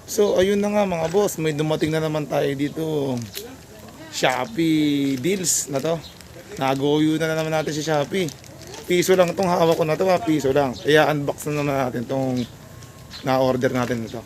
So ayun na nga mga boss, may dumating na naman tayo dito. Shoppee deals na to. Nagoyo na naman natin si Shoppee. Piso lang itong hawak ko na to, piso lang. Kaya unbox na naman natin itong na-order natin ito.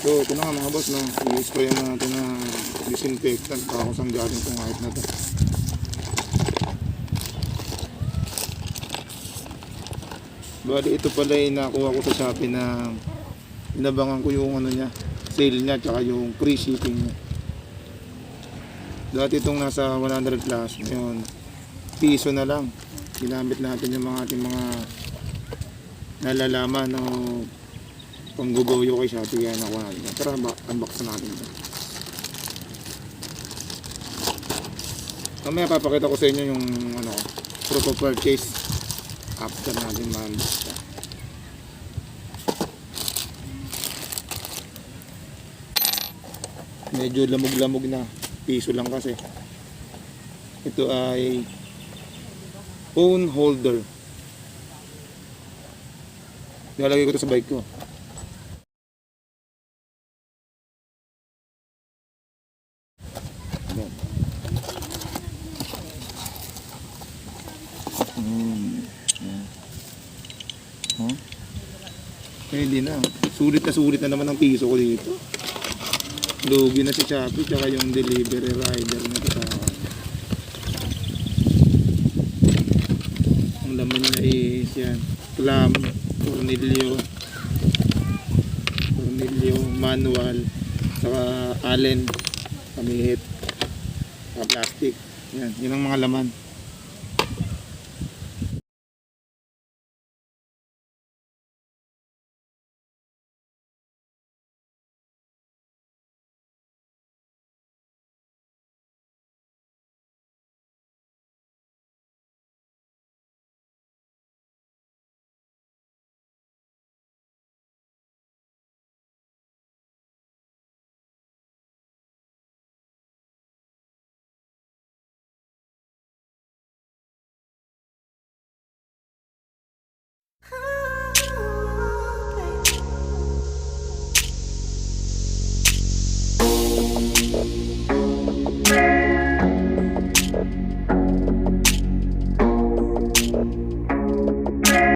So ito na nga mga boss, no? I-spray natin na disinfectant para kung saan galing itong kahit na to. Bali ito pala ay nakuha ko sa Shopee na inabangan ko yung ano niya, sale niya tsaka yung free shipping niya. Dati itong nasa 100 plus, ngayon piso na lang. Ginamit natin yung mga ating mga nalalaman o panggugoyo kay Shoppee, kaya nakuha natin. Tara, unbox na natin ito. Mamaya papakita ko sa inyo yung ano, proof of purchase after natin ma-unbox na. Medyo lamog-lamog na, piso lang kasi. Ito ay phone holder. Nilalagay ko ito sa bike ko. Pwede na. Sulit na naman ang piso ko dito. Lugi na si Shoppee tsaka yung delivery rider na ito. Ang laman niya is yan, clam, tornilyo, manual, saka allen, pamihit, saka plastic. Yan, yun ang mga laman.